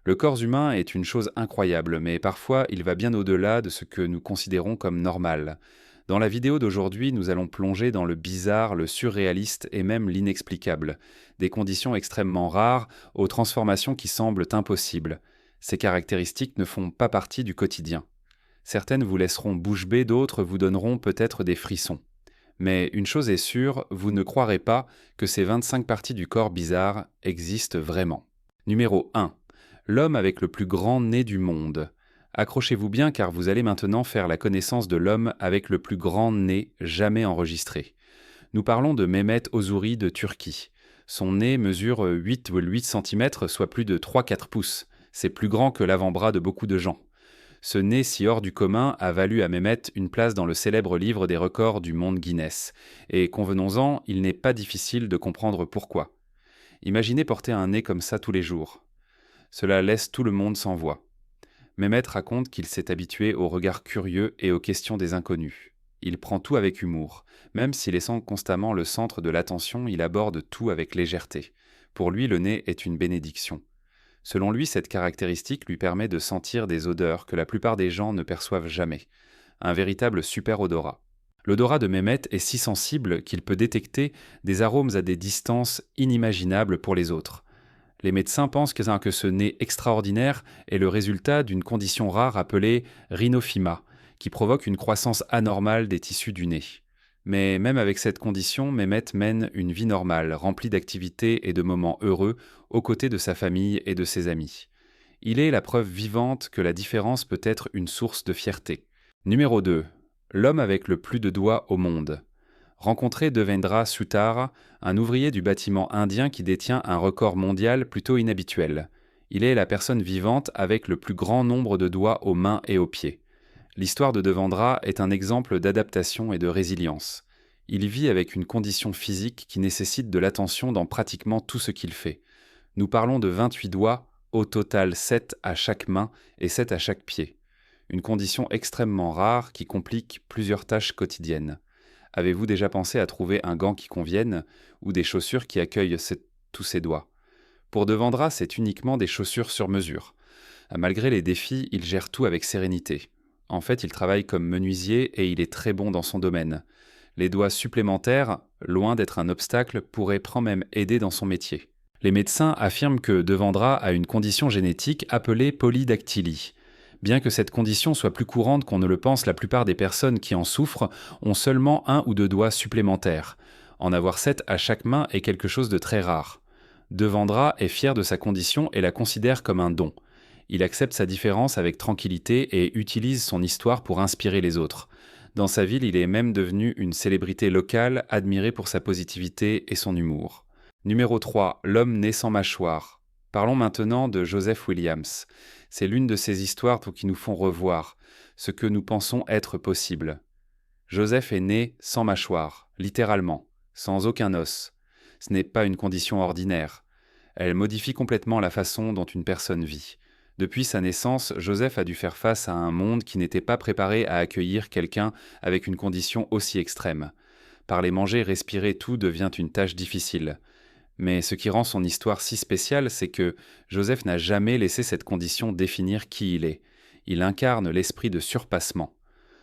Le corps humain est une chose incroyable, mais parfois il va bien au-delà de ce que nous considérons comme normal. Dans la vidéo d'aujourd'hui, nous allons plonger dans le bizarre, le surréaliste et même l'inexplicable. Des conditions extrêmement rares aux transformations qui semblent impossibles. Ces caractéristiques ne font pas partie du quotidien. Certaines vous laisseront bouche bée, d'autres vous donneront peut-être des frissons. Mais une chose est sûre, vous ne croirez pas que ces 25 parties du corps bizarres existent vraiment. Numéro 1. L'homme avec le plus grand nez du monde. Accrochez-vous bien car vous allez maintenant faire la connaissance de l'homme avec le plus grand nez jamais enregistré. Nous parlons de Mehmet Ozuri de Turquie. Son nez mesure 8,8 cm, soit plus de 3-4 pouces. C'est plus grand que l'avant-bras de beaucoup de gens. Ce nez si hors du commun a valu à Mehmet une place dans le célèbre livre des records du monde Guinness. Et convenons-en, il n'est pas difficile de comprendre pourquoi. Imaginez porter un nez comme ça tous les jours. Cela laisse tout le monde sans voix. Mehmet raconte qu'il s'est habitué aux regards curieux et aux questions des inconnus. Il prend tout avec humour. Même s'il est constamment le centre de l'attention, il aborde tout avec légèreté. Pour lui, le nez est une bénédiction. Selon lui, cette caractéristique lui permet de sentir des odeurs que la plupart des gens ne perçoivent jamais. Un véritable super-odorat. L'odorat de Mehmet est si sensible qu'il peut détecter des arômes à des distances inimaginables pour les autres. Les médecins pensent que ce nez extraordinaire est le résultat d'une condition rare appelée rhinophyma, qui provoque une croissance anormale des tissus du nez. Mais même avec cette condition, Mehmet mène une vie normale, remplie d'activités et de moments heureux, aux côtés de sa famille et de ses amis. Il est la preuve vivante que la différence peut être une source de fierté. Numéro 2. L'homme avec le plus de doigts au monde. Rencontrez Devendra Sutar, un ouvrier du bâtiment indien qui détient un record mondial plutôt inhabituel. Il est la personne vivante avec le plus grand nombre de doigts aux mains et aux pieds. L'histoire de Devendra est un exemple d'adaptation et de résilience. Il vit avec une condition physique qui nécessite de l'attention dans pratiquement tout ce qu'il fait. Nous parlons de 28 doigts, au total 7 à chaque main et 7 à chaque pied. Une condition extrêmement rare qui complique plusieurs tâches quotidiennes. Avez-vous déjà pensé à trouver un gant qui convienne ou des chaussures qui accueillent tous ces doigts? Pour Devendra, c'est uniquement des chaussures sur mesure. Malgré les défis, il gère tout avec sérénité. En fait, il travaille comme menuisier et il est très bon dans son domaine. Les doigts supplémentaires, loin d'être un obstacle, pourraient même aider dans son métier. Les médecins affirment que Devendra a une condition génétique appelée polydactylie. Bien que cette condition soit plus courante qu'on ne le pense, la plupart des personnes qui en souffrent ont seulement 1 ou 2 doigts supplémentaires. En avoir 7 à chaque main est quelque chose de très rare. Devendra est fier de sa condition et la considère comme un don. Il accepte sa différence avec tranquillité et utilise son histoire pour inspirer les autres. Dans sa ville, il est même devenu une célébrité locale, admirée pour sa positivité et son humour. Numéro 3. L'homme né sans mâchoire. Parlons maintenant de Joseph Williams. C'est l'une de ces histoires qui nous font revoir ce que nous pensons être possible. Joseph est né sans mâchoire, littéralement, sans aucun os. Ce n'est pas une condition ordinaire. Elle modifie complètement la façon dont une personne vit. Depuis sa naissance, Joseph a dû faire face à un monde qui n'était pas préparé à accueillir quelqu'un avec une condition aussi extrême. Parler, manger, respirer, tout devient une tâche difficile. Mais ce qui rend son histoire si spéciale, c'est que Joseph n'a jamais laissé cette condition définir qui il est. Il incarne l'esprit de surpassement.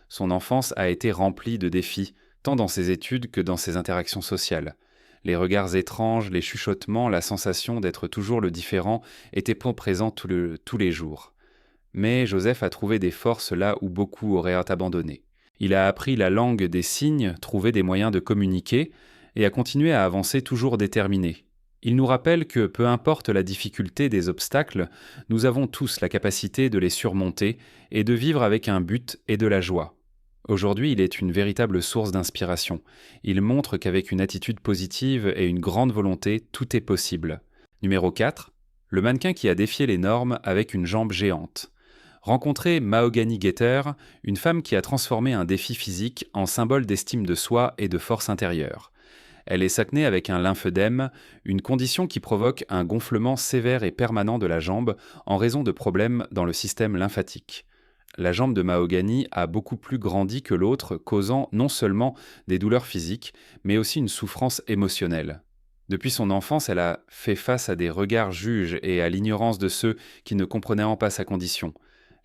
Son enfance a été remplie de défis, tant dans ses études que dans ses interactions sociales. Les regards étranges, les chuchotements, la sensation d'être toujours le différent étaient présents tous les jours. Mais Joseph a trouvé des forces là où beaucoup auraient abandonné. Il a appris la langue des signes, trouvé des moyens de communiquer et a continué à avancer toujours déterminé. Il nous rappelle que, peu importe la difficulté des obstacles, nous avons tous la capacité de les surmonter et de vivre avec un but et de la joie. Aujourd'hui, il est une véritable source d'inspiration. Il montre qu'avec une attitude positive et une grande volonté, tout est possible. Numéro 4. Le mannequin qui a défié les normes avec une jambe géante. Rencontrez Mahogany Getter, une femme qui a transformé un défi physique en symbole d'estime de soi et de force intérieure. Elle est acnée avec un lymphœdème, une condition qui provoque un gonflement sévère et permanent de la jambe en raison de problèmes dans le système lymphatique. La jambe de Mahogany a beaucoup plus grandi que l'autre, causant non seulement des douleurs physiques, mais aussi une souffrance émotionnelle. Depuis son enfance, elle a fait face à des regards juges et à l'ignorance de ceux qui ne comprenaient pas sa condition.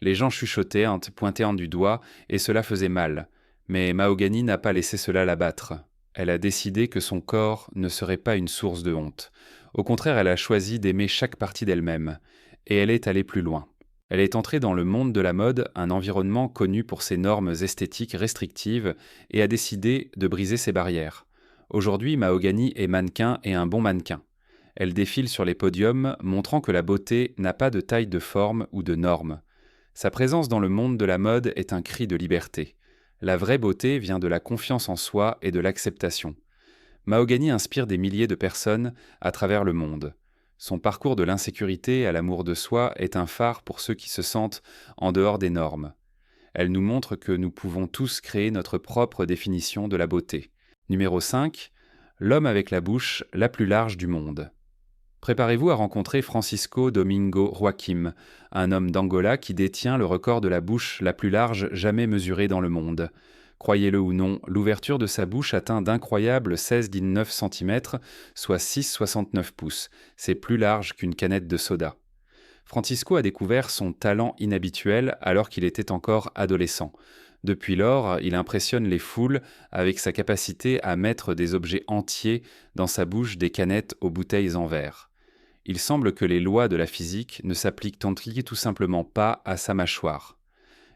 Les gens chuchotaient, pointaient du doigt, et cela faisait mal. Mais Mahogany n'a pas laissé cela l'abattre. Elle a décidé que son corps ne serait pas une source de honte. Au contraire, elle a choisi d'aimer chaque partie d'elle-même. Et elle est allée plus loin. Elle est entrée dans le monde de la mode, un environnement connu pour ses normes esthétiques restrictives, et a décidé de briser ses barrières. Aujourd'hui, Mahogany est mannequin et un bon mannequin. Elle défile sur les podiums, montrant que la beauté n'a pas de taille de forme ou de normes. Sa présence dans le monde de la mode est un cri de liberté. La vraie beauté vient de la confiance en soi et de l'acceptation. Mahogany inspire des milliers de personnes à travers le monde. Son parcours de l'insécurité à l'amour de soi est un phare pour ceux qui se sentent en dehors des normes. Elle nous montre que nous pouvons tous créer notre propre définition de la beauté. Numéro 5. L'homme avec la bouche la plus large du monde. Préparez-vous à rencontrer Francisco Domingo Joaquim, un homme d'Angola qui détient le record de la bouche la plus large jamais mesurée dans le monde. Croyez-le ou non, l'ouverture de sa bouche atteint d'incroyables 16,9 cm, soit 6,69 pouces. C'est plus large qu'une canette de soda. Francisco a découvert son talent inhabituel alors qu'il était encore adolescent. Depuis lors, il impressionne les foules avec sa capacité à mettre des objets entiers dans sa bouche, des canettes aux bouteilles en verre. Il semble que les lois de la physique ne s'appliquent tout simplement pas à sa mâchoire.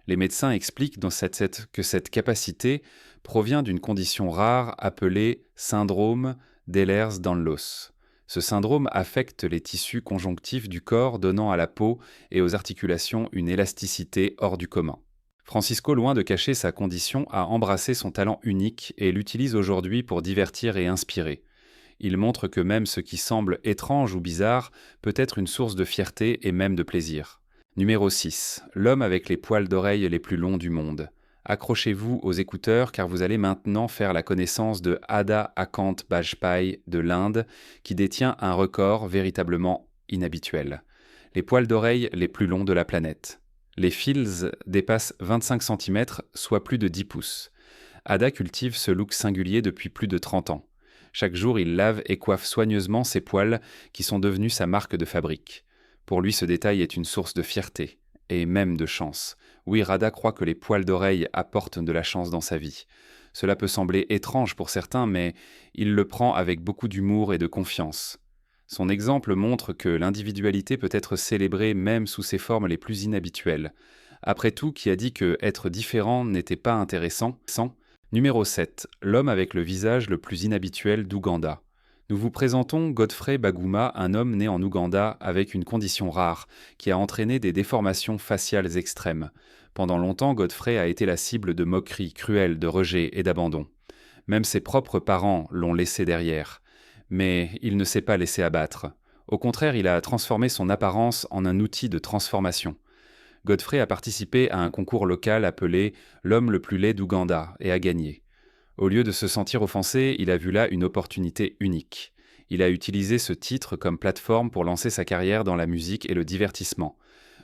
Les médecins expliquent que cette capacité provient d'une condition rare appelée syndrome d'Ehlers-Danlos. Ce syndrome affecte les tissus conjonctifs du corps, donnant à la peau et aux articulations une élasticité hors du commun. Francisco, loin de cacher sa condition, a embrassé son talent unique et l'utilise aujourd'hui pour divertir et inspirer. Il montre que même ce qui semble étrange ou bizarre peut être une source de fierté et même de plaisir. Numéro 6. L'homme avec les poils d'oreille les plus longs du monde. Accrochez-vous aux écouteurs car vous allez maintenant faire la connaissance de Ada Akant Bajpai de l'Inde qui détient un record véritablement inhabituel. Les poils d'oreille les plus longs de la planète. Les fils dépassent 25 cm, soit plus de 10 pouces. Ada cultive ce look singulier depuis plus de 30 ans. Chaque jour, il lave et coiffe soigneusement ses poils qui sont devenus sa marque de fabrique. Pour lui, ce détail est une source de fierté, et même de chance. Oui, Radha croit que les poils d'oreille apportent de la chance dans sa vie. Cela peut sembler étrange pour certains, mais il le prend avec beaucoup d'humour et de confiance. Son exemple montre que l'individualité peut être célébrée même sous ses formes les plus inhabituelles. Après tout, qui a dit que être différent n'était pas intéressant? Numéro 7. L'homme avec le visage le plus inhabituel d'Ouganda. Nous vous présentons Godfrey Baguma, un homme né en Ouganda avec une condition rare, qui a entraîné des déformations faciales extrêmes. Pendant longtemps, Godfrey a été la cible de moqueries cruelles, de rejets et d'abandon. Même ses propres parents l'ont laissé derrière. Mais il ne s'est pas laissé abattre. Au contraire, il a transformé son apparence en un outil de transformation. Godfrey a participé à un concours local appelé « L'homme le plus laid d'Ouganda » et a gagné. Au lieu de se sentir offensé, il a vu là une opportunité unique. Il a utilisé ce titre comme plateforme pour lancer sa carrière dans la musique et le divertissement.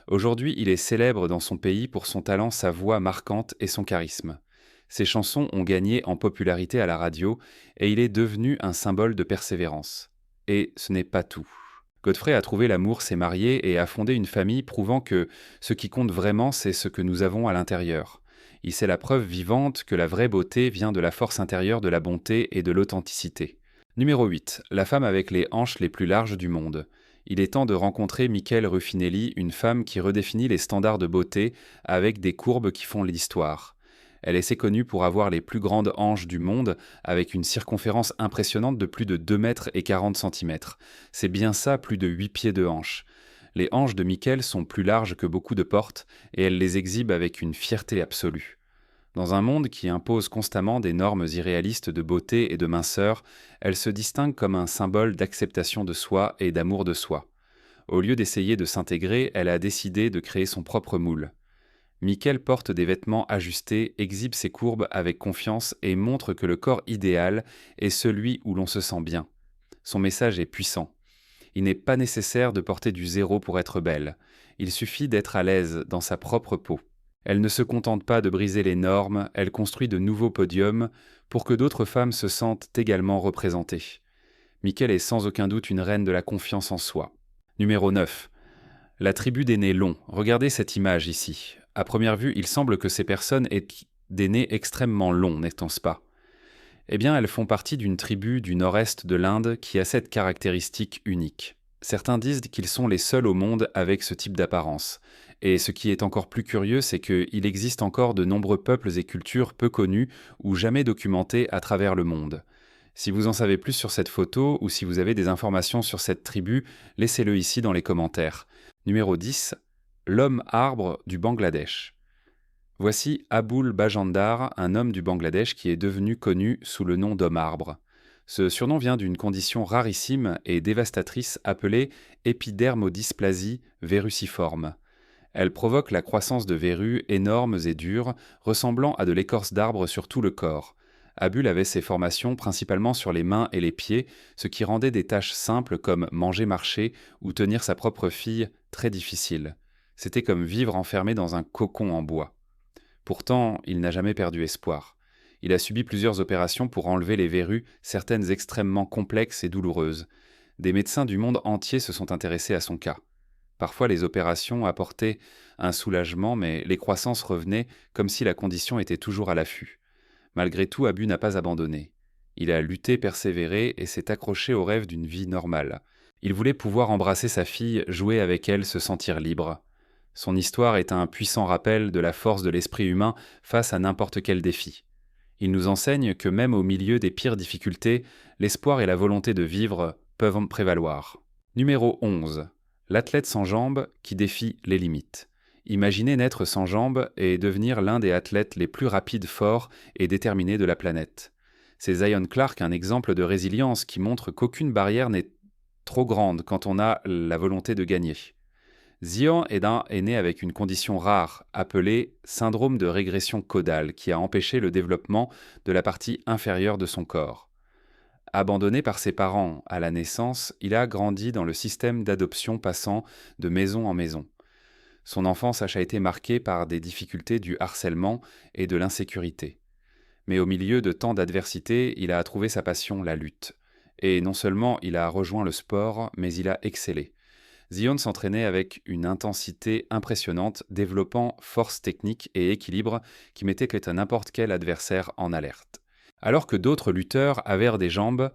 Aujourd'hui, il est célèbre dans son pays pour son talent, sa voix marquante et son charisme. Ses chansons ont gagné en popularité à la radio et il est devenu un symbole de persévérance. Et ce n'est pas tout. Godfrey a trouvé l'amour, s'est marié et a fondé une famille prouvant que ce qui compte vraiment, c'est ce que nous avons à l'intérieur. Il sait la preuve vivante que la vraie beauté vient de la force intérieure de la bonté et de l'authenticité. Numéro 8. La femme avec les hanches les plus larges du monde. Il est temps de rencontrer Michele Ruffinelli, une femme qui redéfinit les standards de beauté avec des courbes qui font l'histoire. Elle est connue pour avoir les plus grandes hanches du monde, avec une circonférence impressionnante de plus de 2 mètres et 40 cm. C'est bien ça, plus de 8 pieds de hanches. Les hanches de Michele sont plus larges que beaucoup de portes, et elle les exhibe avec une fierté absolue. Dans un monde qui impose constamment des normes irréalistes de beauté et de minceur, elle se distingue comme un symbole d'acceptation de soi et d'amour de soi. Au lieu d'essayer de s'intégrer, elle a décidé de créer son propre moule. Michele porte des vêtements ajustés, exhibe ses courbes avec confiance et montre que le corps idéal est celui où l'on se sent bien. Son message est puissant. Il n'est pas nécessaire de porter du zéro pour être belle. Il suffit d'être à l'aise dans sa propre peau. Elle ne se contente pas de briser les normes, elle construit de nouveaux podiums pour que d'autres femmes se sentent également représentées. Miquel est sans aucun doute une reine de la confiance en soi. Numéro 9. La tribu des nez longs. Regardez cette image ici. À première vue, il semble que ces personnes aient des nez extrêmement longs, n'est-ce pas? Eh bien, elles font partie d'une tribu du nord-est de l'Inde qui a cette caractéristique unique. Certains disent qu'ils sont les seuls au monde avec ce type d'apparence. Et ce qui est encore plus curieux, c'est qu'il existe encore de nombreux peuples et cultures peu connus ou jamais documentés à travers le monde. Si vous en savez plus sur cette photo ou si vous avez des informations sur cette tribu, laissez-le ici dans les commentaires. Numéro 10. L'homme arbre du Bangladesh. Voici Abul Bajandar, un homme du Bangladesh qui est devenu connu sous le nom d'homme arbre. Ce surnom vient d'une condition rarissime et dévastatrice appelée épidermodysplasie verruciforme. Elle provoque la croissance de verrues énormes et dures, ressemblant à de l'écorce d'arbre sur tout le corps. Abul avait ses formations principalement sur les mains et les pieds, ce qui rendait des tâches simples comme manger, marcher ou tenir sa propre fille très difficiles. C'était comme vivre enfermé dans un cocon en bois. Pourtant, il n'a jamais perdu espoir. Il a subi plusieurs opérations pour enlever les verrues, certaines extrêmement complexes et douloureuses. Des médecins du monde entier se sont intéressés à son cas. Parfois, les opérations apportaient un soulagement, mais les croissances revenaient comme si la condition était toujours à l'affût. Malgré tout, Abu n'a pas abandonné. Il a lutté, persévéré et s'est accroché au rêve d'une vie normale. Il voulait pouvoir embrasser sa fille, jouer avec elle, se sentir libre. Son histoire est un puissant rappel de la force de l'esprit humain face à n'importe quel défi. Il nous enseigne que même au milieu des pires difficultés, l'espoir et la volonté de vivre peuvent prévaloir. Numéro 11. L'athlète sans jambes qui défie les limites. Imaginez naître sans jambes et devenir l'un des athlètes les plus rapides, forts et déterminés de la planète. C'est Zion Clark, un exemple de résilience qui montre qu'aucune barrière n'est trop grande quand on a la volonté de gagner. Zion est né avec une condition rare, appelée syndrome de régression caudale, qui a empêché le développement de la partie inférieure de son corps. Abandonné par ses parents à la naissance, il a grandi dans le système d'adoption passant de maison en maison. Son enfance a été marquée par des difficultés du harcèlement et de l'insécurité. Mais au milieu de tant d'adversité, il a trouvé sa passion, la lutte. Et non seulement il a rejoint le sport, mais il a excellé. Zion s'entraînait avec une intensité impressionnante, développant force technique et équilibre qui mettaient n'importe quel adversaire en alerte. Alors que d'autres lutteurs avaient des jambes,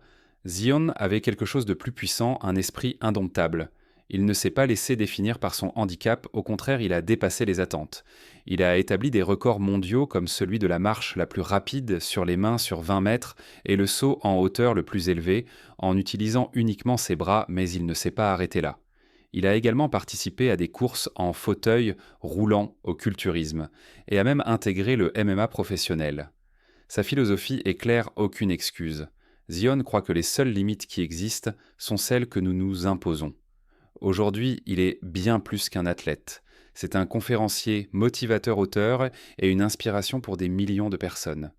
Zion avait quelque chose de plus puissant, un esprit indomptable. Il ne s'est pas laissé définir par son handicap, au contraire, il a dépassé les attentes. Il a établi des records mondiaux comme celui de la marche la plus rapide sur les mains sur 20 mètres et le saut en hauteur le plus élevé, en utilisant uniquement ses bras, mais il ne s'est pas arrêté là. Il a également participé à des courses en fauteuil roulant au culturisme et a même intégré le MMA professionnel. Sa philosophie est claire, aucune excuse. Zion croit que les seules limites qui existent sont celles que nous nous imposons. Aujourd'hui, il est bien plus qu'un athlète. C'est un conférencier, motivateur-auteur et une inspiration pour des millions de personnes.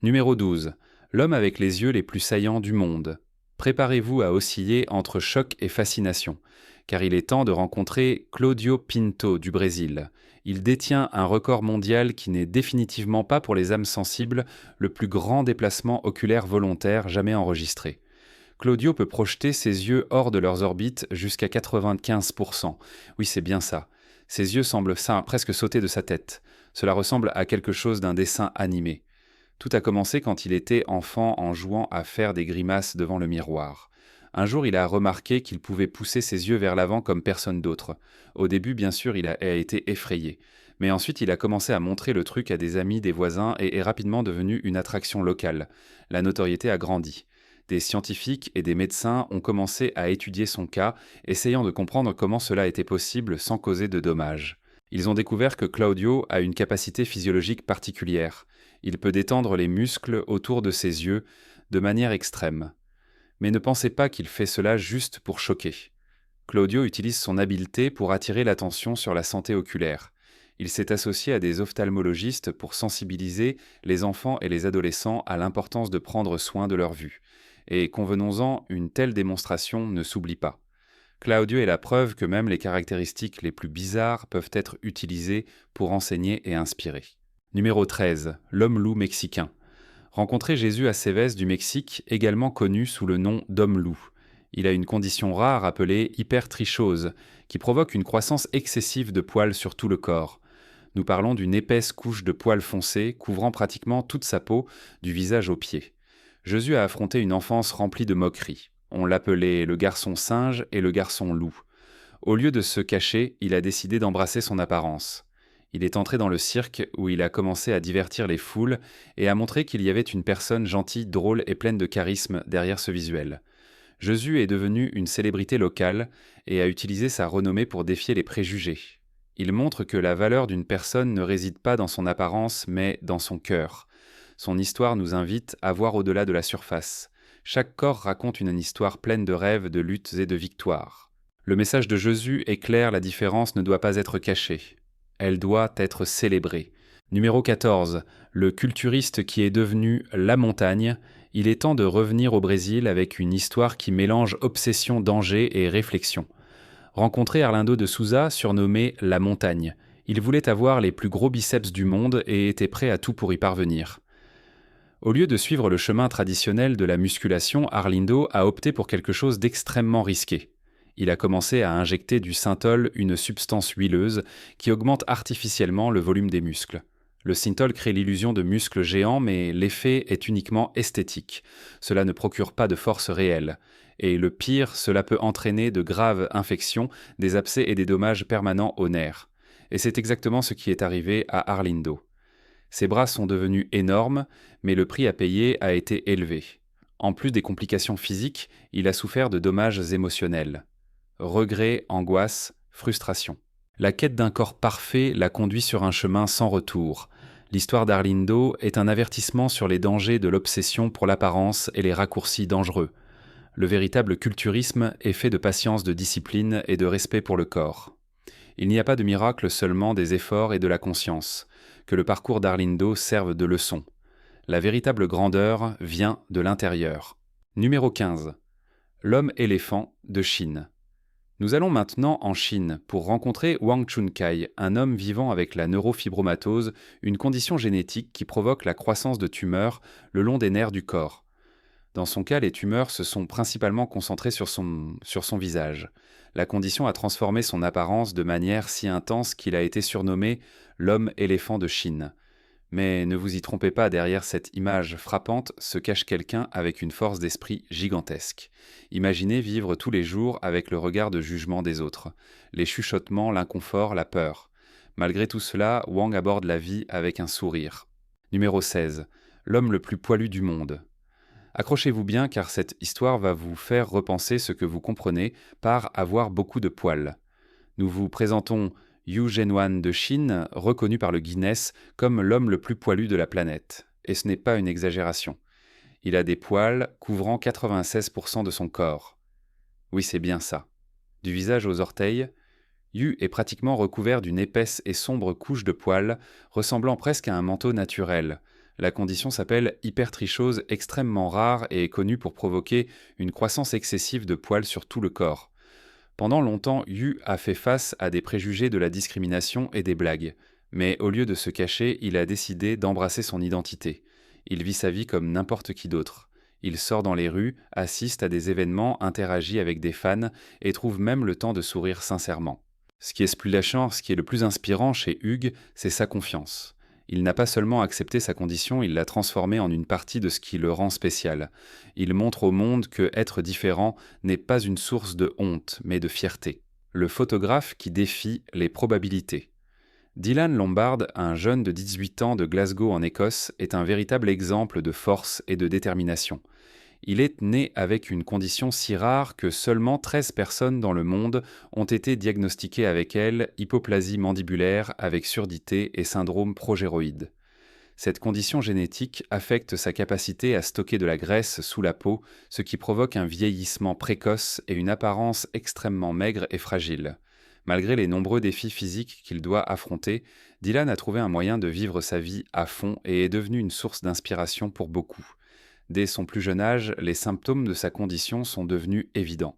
Numéro 12. L'homme avec les yeux les plus saillants du monde. Préparez-vous à osciller entre choc et fascination, car il est temps de rencontrer Claudio Pinto du Brésil. Il détient un record mondial qui n'est définitivement pas pour les âmes sensibles le plus grand déplacement oculaire volontaire jamais enregistré. Claudio peut projeter ses yeux hors de leurs orbites jusqu'à 95%. Oui, c'est bien ça. Ses yeux semblent presque sauter de sa tête. Cela ressemble à quelque chose d'un dessin animé. Tout a commencé quand il était enfant en jouant à faire des grimaces devant le miroir. Un jour, il a remarqué qu'il pouvait pousser ses yeux vers l'avant comme personne d'autre. Au début, bien sûr, il a été effrayé. Mais ensuite, il a commencé à montrer le truc à des amis, des voisins et est rapidement devenu une attraction locale. La notoriété a grandi. Des scientifiques et des médecins ont commencé à étudier son cas, essayant de comprendre comment cela était possible sans causer de dommages. Ils ont découvert que Claudio a une capacité physiologique particulière. Il peut détendre les muscles autour de ses yeux de manière extrême. Mais ne pensez pas qu'il fait cela juste pour choquer. Claudio utilise son habileté pour attirer l'attention sur la santé oculaire. Il s'est associé à des ophtalmologistes pour sensibiliser les enfants et les adolescents à l'importance de prendre soin de leur vue. Et convenons-en, une telle démonstration ne s'oublie pas. Claudio est la preuve que même les caractéristiques les plus bizarres peuvent être utilisées pour enseigner et inspirer. Numéro 13. L'homme-loup mexicain. Rencontrez Jésus à Cévès du Mexique, également connu sous le nom d'homme-loup. Il a une condition rare appelée hypertrichose, qui provoque une croissance excessive de poils sur tout le corps. Nous parlons d'une épaisse couche de poils foncés couvrant pratiquement toute sa peau, du visage aux pieds. Jésus a affronté une enfance remplie de moqueries. On l'appelait le garçon singe et le garçon loup. Au lieu de se cacher, il a décidé d'embrasser son apparence. Il est entré dans le cirque où il a commencé à divertir les foules et à montrer qu'il y avait une personne gentille, drôle et pleine de charisme derrière ce visuel. Jésus est devenu une célébrité locale et a utilisé sa renommée pour défier les préjugés. Il montre que la valeur d'une personne ne réside pas dans son apparence mais dans son cœur. Son histoire nous invite à voir au-delà de la surface. Chaque corps raconte une histoire pleine de rêves, de luttes et de victoires. Le message de Jésus est clair, la différence ne doit pas être cachée. Elle doit être célébrée. Numéro 14. Le culturiste qui est devenu la montagne. Il est temps de revenir au Brésil avec une histoire qui mélange obsession, danger et réflexion. Rencontrez Arlindo de Souza, surnommé la montagne. Il voulait avoir les plus gros biceps du monde et était prêt à tout pour y parvenir. Au lieu de suivre le chemin traditionnel de la musculation, Arlindo a opté pour quelque chose d'extrêmement risqué. Il a commencé à injecter du synthol, une substance huileuse qui augmente artificiellement le volume des muscles. Le synthol crée l'illusion de muscles géants, mais l'effet est uniquement esthétique. Cela ne procure pas de force réelle. Et le pire, cela peut entraîner de graves infections, des abcès et des dommages permanents aux nerfs. Et c'est exactement ce qui est arrivé à Arlindo. Ses bras sont devenus énormes, mais le prix à payer a été élevé. En plus des complications physiques, il a souffert de dommages émotionnels. Regrets, angoisse, frustration. La quête d'un corps parfait l'a conduit sur un chemin sans retour. L'histoire d'Arlindo est un avertissement sur les dangers de l'obsession pour l'apparence et les raccourcis dangereux. Le véritable culturisme est fait de patience, de discipline et de respect pour le corps. Il n'y a pas de miracle, seulement des efforts et de la conscience. Que le parcours d'Arlindo serve de leçon. La véritable grandeur vient de l'intérieur. Numéro 15. L'homme-éléphant de Chine. Nous allons maintenant en Chine pour rencontrer Wang Chunkai, un homme vivant avec la neurofibromatose, une condition génétique qui provoque la croissance de tumeurs le long des nerfs du corps. Dans son cas, les tumeurs se sont principalement concentrées sur son visage. La condition a transformé son apparence de manière si intense qu'il a été surnommé l'homme-éléphant de Chine. Mais ne vous y trompez pas, derrière cette image frappante se cache quelqu'un avec une force d'esprit gigantesque. Imaginez vivre tous les jours avec le regard de jugement des autres, les chuchotements, l'inconfort, la peur. Malgré tout cela, Wang aborde la vie avec un sourire. Numéro 16. L'homme le plus poilu du monde. Accrochez-vous bien car cette histoire va vous faire repenser ce que vous comprenez par avoir beaucoup de poils. Nous vous présentons Yu Zhenwan de Chine, reconnu par le Guinness comme l'homme le plus poilu de la planète. Et ce n'est pas une exagération. Il a des poils couvrant 96% de son corps. Oui, c'est bien ça. Du visage aux orteils, Yu est pratiquement recouvert d'une épaisse et sombre couche de poils, ressemblant presque à un manteau naturel. La condition s'appelle hypertrichose, extrêmement rare et est connue pour provoquer une croissance excessive de poils sur tout le corps. Pendant longtemps, Yu a fait face à des préjugés de la discrimination et des blagues. Mais au lieu de se cacher, il a décidé d'embrasser son identité. Il vit sa vie comme n'importe qui d'autre. Il sort dans les rues, assiste à des événements, interagit avec des fans et trouve même le temps de sourire sincèrement. Ce qui est splashant, ce qui est le plus inspirant chez Hugh, c'est sa confiance. Il n'a pas seulement accepté sa condition, il l'a transformée en une partie de ce qui le rend spécial. Il montre au monde que être différent n'est pas une source de honte, mais de fierté. Le photographe qui défie les probabilités. Dylan Lombard, un jeune de 18 ans de Glasgow en Écosse, est un véritable exemple de force et de détermination. Il est né avec une condition si rare que seulement 13 personnes dans le monde ont été diagnostiquées avec elle, hypoplasie mandibulaire avec surdité et syndrome progéroïde. Cette condition génétique affecte sa capacité à stocker de la graisse sous la peau, ce qui provoque un vieillissement précoce et une apparence extrêmement maigre et fragile. Malgré les nombreux défis physiques qu'il doit affronter, Dylan a trouvé un moyen de vivre sa vie à fond et est devenu une source d'inspiration pour beaucoup. Dès son plus jeune âge, les symptômes de sa condition sont devenus évidents.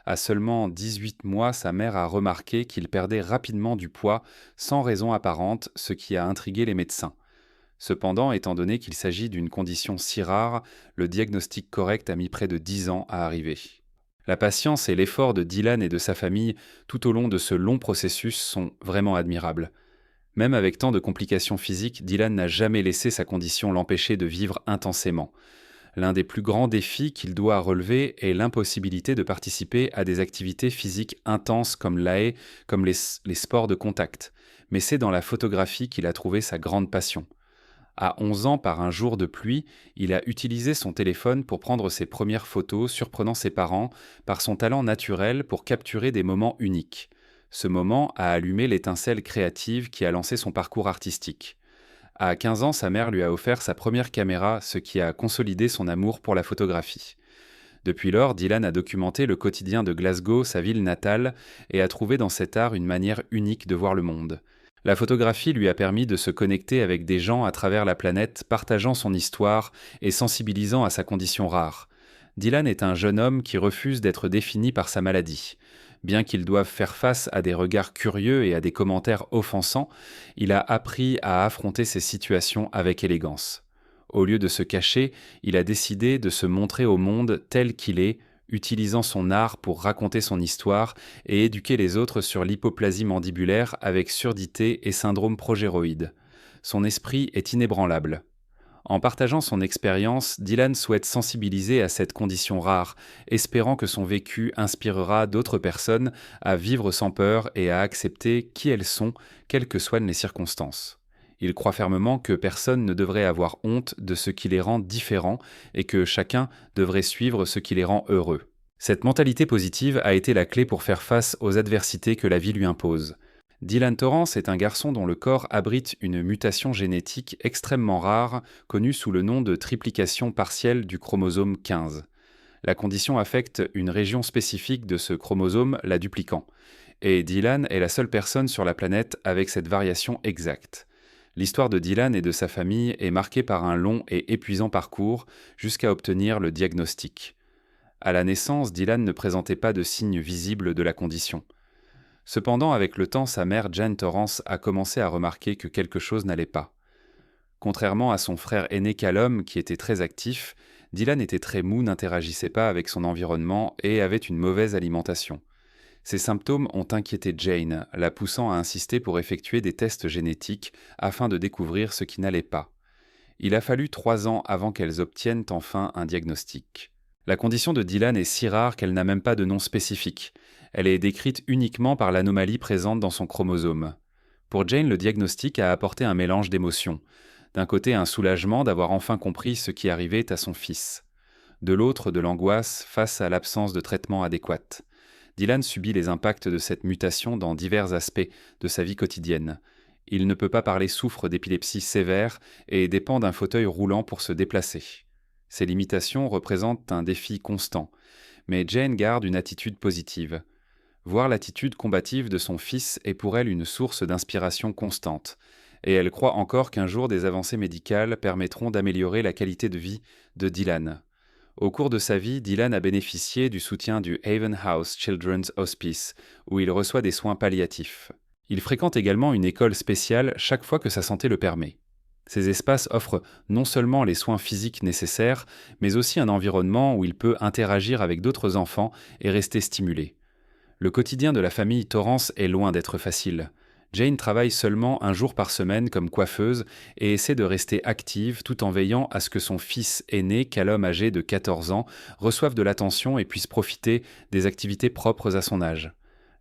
À seulement 18 mois, sa mère a remarqué qu'il perdait rapidement du poids sans raison apparente, ce qui a intrigué les médecins. Cependant, étant donné qu'il s'agit d'une condition si rare, le diagnostic correct a mis près de 10 ans à arriver. La patience et l'effort de Dylan et de sa famille tout au long de ce long processus sont vraiment admirables. Même avec tant de complications physiques, Dylan n'a jamais laissé sa condition l'empêcher de vivre intensément. L'un des plus grands défis qu'il doit relever est l'impossibilité de participer à des activités physiques intenses comme comme les sports de contact. Mais c'est dans la photographie qu'il a trouvé sa grande passion. À 11 ans, par un jour de pluie, il a utilisé son téléphone pour prendre ses premières photos, surprenant ses parents par son talent naturel pour capturer des moments uniques. Ce moment a allumé l'étincelle créative qui a lancé son parcours artistique. À 15 ans, sa mère lui a offert sa première caméra, ce qui a consolidé son amour pour la photographie. Depuis lors, Dylan a documenté le quotidien de Glasgow, sa ville natale, et a trouvé dans cet art une manière unique de voir le monde. La photographie lui a permis de se connecter avec des gens à travers la planète, partageant son histoire et sensibilisant à sa condition rare. Dylan est un jeune homme qui refuse d'être défini par sa maladie. Bien qu'il doive faire face à des regards curieux et à des commentaires offensants, il a appris à affronter ces situations avec élégance. Au lieu de se cacher, il a décidé de se montrer au monde tel qu'il est, utilisant son art pour raconter son histoire et éduquer les autres sur l'hypoplasie mandibulaire avec surdité et syndrome progéroïde. Son esprit est inébranlable. En partageant son expérience, Dylan souhaite sensibiliser à cette condition rare, espérant que son vécu inspirera d'autres personnes à vivre sans peur et à accepter qui elles sont, quelles que soient les circonstances. Il croit fermement que personne ne devrait avoir honte de ce qui les rend différents et que chacun devrait suivre ce qui les rend heureux. Cette mentalité positive a été la clé pour faire face aux adversités que la vie lui impose. Dylan Torrance est un garçon dont le corps abrite une mutation génétique extrêmement rare, connue sous le nom de triplication partielle du chromosome 15. La condition affecte une région spécifique de ce chromosome, la dupliquant. Et Dylan est la seule personne sur la planète avec cette variation exacte. L'histoire de Dylan et de sa famille est marquée par un long et épuisant parcours jusqu'à obtenir le diagnostic. À la naissance, Dylan ne présentait pas de signes visibles de la condition. Cependant, avec le temps, sa mère Jane Torrance a commencé à remarquer que quelque chose n'allait pas. Contrairement à son frère aîné Callum, qui était très actif, Dylan était très mou, n'interagissait pas avec son environnement et avait une mauvaise alimentation. Ces symptômes ont inquiété Jane, la poussant à insister pour effectuer des tests génétiques afin de découvrir ce qui n'allait pas. Il a fallu 3 ans avant qu'elles obtiennent enfin un diagnostic. La condition de Dylan est si rare qu'elle n'a même pas de nom spécifique. Elle est décrite uniquement par l'anomalie présente dans son chromosome. Pour Jane, le diagnostic a apporté un mélange d'émotions. D'un côté, un soulagement d'avoir enfin compris ce qui arrivait à son fils. De l'autre, de l'angoisse face à l'absence de traitement adéquat. Dylan subit les impacts de cette mutation dans divers aspects de sa vie quotidienne. Il ne peut pas parler, souffre d'épilepsie sévère et dépend d'un fauteuil roulant pour se déplacer. Ces limitations représentent un défi constant, mais Jane garde une attitude positive. Voir l'attitude combative de son fils est pour elle une source d'inspiration constante, et elle croit encore qu'un jour des avancées médicales permettront d'améliorer la qualité de vie de Dylan. Au cours de sa vie, Dylan a bénéficié du soutien du Haven House Children's Hospice, où il reçoit des soins palliatifs. Il fréquente également une école spéciale chaque fois que sa santé le permet. Ces espaces offrent non seulement les soins physiques nécessaires, mais aussi un environnement où il peut interagir avec d'autres enfants et rester stimulé. Le quotidien de la famille Torrance est loin d'être facile. Jane travaille seulement 1 jour par semaine comme coiffeuse et essaie de rester active tout en veillant à ce que son fils aîné, Callum âgé de 14 ans, reçoive de l'attention et puisse profiter des activités propres à son âge.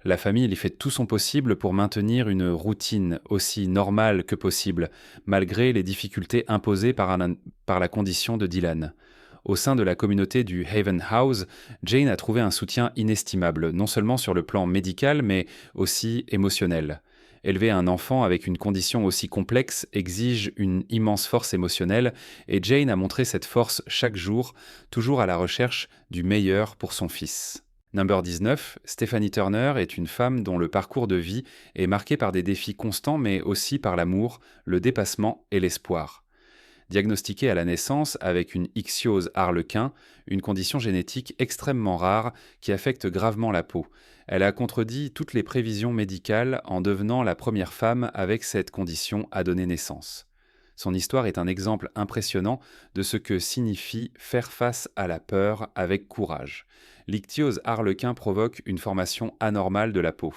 La famille y fait tout son possible pour maintenir une routine aussi normale que possible, malgré les difficultés imposées par la condition de Dylan. Au sein de la communauté du Haven House, Jane a trouvé un soutien inestimable, non seulement sur le plan médical, mais aussi émotionnel. Élever un enfant avec une condition aussi complexe exige une immense force émotionnelle, et Jane a montré cette force chaque jour, toujours à la recherche du meilleur pour son fils. Number 19, Stephanie Turner est une femme dont le parcours de vie est marqué par des défis constants, mais aussi par l'amour, le dépassement et l'espoir. Diagnostiquée à la naissance avec une ichthyose harlequin, une condition génétique extrêmement rare qui affecte gravement la peau. Elle a contredit toutes les prévisions médicales en devenant la première femme avec cette condition à donner naissance. Son histoire est un exemple impressionnant de ce que signifie faire face à la peur avec courage. L'ichthyose harlequin provoque une formation anormale de la peau.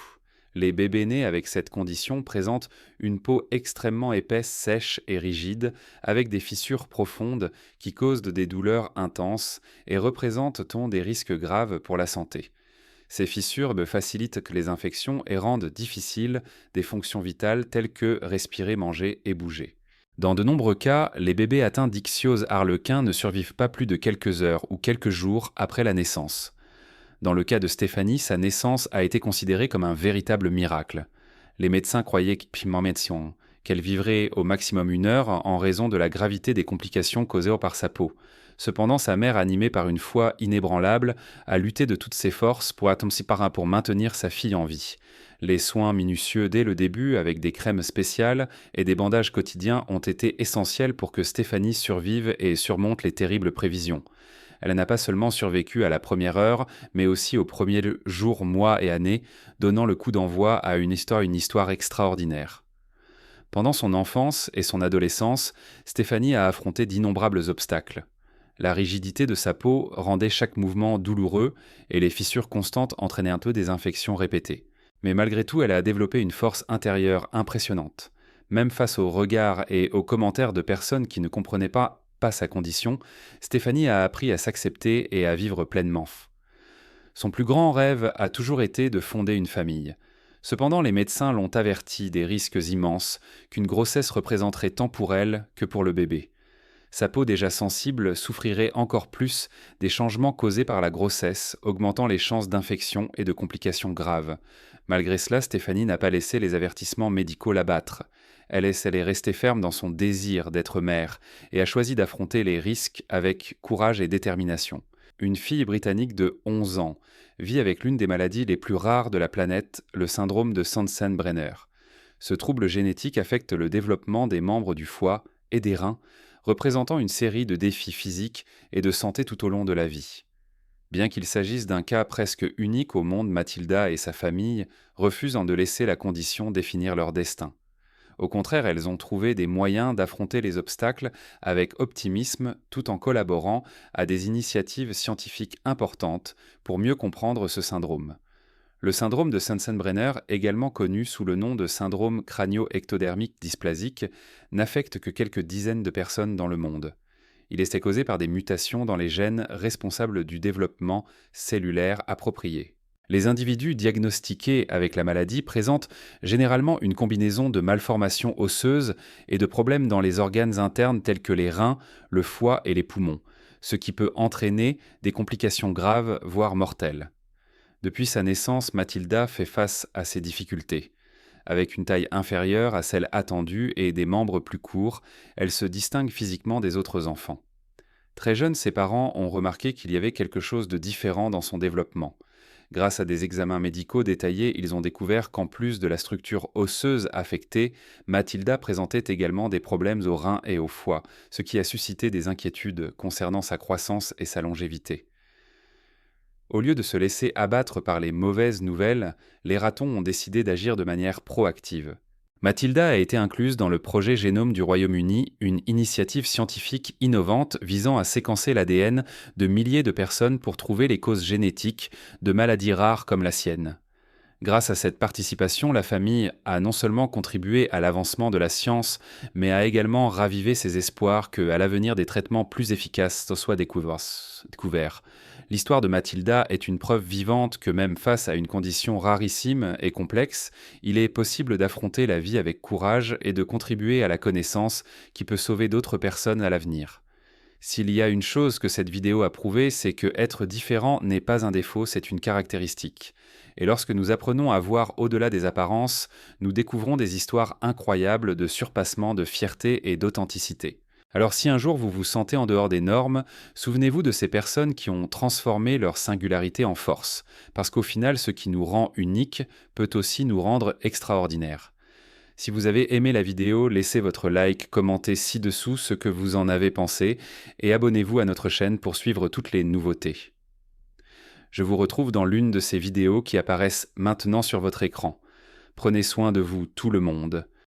Les bébés nés avec cette condition présentent une peau extrêmement épaisse, sèche et rigide, avec des fissures profondes qui causent des douleurs intenses et représentent des risques graves pour la santé. Ces fissures facilitent les infections et rendent difficiles des fonctions vitales telles que respirer, manger et bouger. Dans de nombreux cas, les bébés atteints d'ichthyose harlequin ne survivent pas plus de quelques heures ou quelques jours après la naissance. Dans le cas de Stéphanie, sa naissance a été considérée comme un véritable miracle. Les médecins croyaient qu'elle vivrait au maximum 1 heure en raison de la gravité des complications causées par sa peau. Cependant, sa mère, animée par une foi inébranlable, a lutté de toutes ses forces pour maintenir sa fille en vie. Les soins minutieux dès le début, avec des crèmes spéciales et des bandages quotidiens, ont été essentiels pour que Stéphanie survive et surmonte les terribles prévisions. Elle n'a pas seulement survécu à la première heure, mais aussi aux premiers jours, mois et années, donnant le coup d'envoi à une histoire extraordinaire. Pendant son enfance et son adolescence, Stéphanie a affronté d'innombrables obstacles. La rigidité de sa peau rendait chaque mouvement douloureux et les fissures constantes entraînaient des infections répétées. Mais malgré tout, elle a développé une force intérieure impressionnante. Même face aux regards et aux commentaires de personnes qui ne comprenaient pas sa condition, Stéphanie a appris à s'accepter et à vivre pleinement. Son plus grand rêve a toujours été de fonder une famille. Cependant, les médecins l'ont averti des risques immenses qu'une grossesse représenterait tant pour elle que pour le bébé. Sa peau déjà sensible souffrirait encore plus des changements causés par la grossesse, augmentant les chances d'infection et de complications graves. Malgré cela, Stéphanie n'a pas laissé les avertissements médicaux l'abattre. Elle est restée ferme dans son désir d'être mère et a choisi d'affronter les risques avec courage et détermination. Une fille britannique de 11 ans vit avec l'une des maladies les plus rares de la planète, le syndrome de Sensenbrenner. Ce trouble génétique affecte le développement des membres du foie et des reins, représentant une série de défis physiques et de santé tout au long de la vie. Bien qu'il s'agisse d'un cas presque unique au monde, Mathilda et sa famille refusent de laisser la condition définir leur destin. Au contraire, elles ont trouvé des moyens d'affronter les obstacles avec optimisme tout en collaborant à des initiatives scientifiques importantes pour mieux comprendre ce syndrome. Le syndrome de Sensenbrenner, également connu sous le nom de syndrome crânio-ectodermique dysplasique, n'affecte que quelques dizaines de personnes dans le monde. Il est causé par des mutations dans les gènes responsables du développement cellulaire approprié. Les individus diagnostiqués avec la maladie présentent généralement une combinaison de malformations osseuses et de problèmes dans les organes internes tels que les reins, le foie et les poumons, ce qui peut entraîner des complications graves, voire mortelles. Depuis sa naissance, Mathilda fait face à ces difficultés. Avec une taille inférieure à celle attendue et des membres plus courts, elle se distingue physiquement des autres enfants. Très jeune, ses parents ont remarqué qu'il y avait quelque chose de différent dans son développement. Grâce à des examens médicaux détaillés, ils ont découvert qu'en plus de la structure osseuse affectée, Mathilda présentait également des problèmes aux reins et au foie, ce qui a suscité des inquiétudes concernant sa croissance et sa longévité. Au lieu de se laisser abattre par les mauvaises nouvelles, les ratons ont décidé d'agir de manière proactive. Mathilda a été incluse dans le projet Génome du Royaume-Uni, une initiative scientifique innovante visant à séquencer l'ADN de milliers de personnes pour trouver les causes génétiques de maladies rares comme la sienne. Grâce à cette participation, la famille a non seulement contribué à l'avancement de la science, mais a également ravivé ses espoirs qu'à l'avenir des traitements plus efficaces soient découverts. L'histoire de Mathilda est une preuve vivante que même face à une condition rarissime et complexe, il est possible d'affronter la vie avec courage et de contribuer à la connaissance qui peut sauver d'autres personnes à l'avenir. S'il y a une chose que cette vidéo a prouvé, c'est que être différent n'est pas un défaut, c'est une caractéristique. Et lorsque nous apprenons à voir au-delà des apparences, nous découvrons des histoires incroyables de surpassement, de fierté et d'authenticité. Alors si un jour vous vous sentez en dehors des normes, souvenez-vous de ces personnes qui ont transformé leur singularité en force, parce qu'au final, ce qui nous rend uniques peut aussi nous rendre extraordinaires. Si vous avez aimé la vidéo, laissez votre like, commentez ci-dessous ce que vous en avez pensé et abonnez-vous à notre chaîne pour suivre toutes les nouveautés. Je vous retrouve dans l'une de ces vidéos qui apparaissent maintenant sur votre écran. Prenez soin de vous, tout le monde.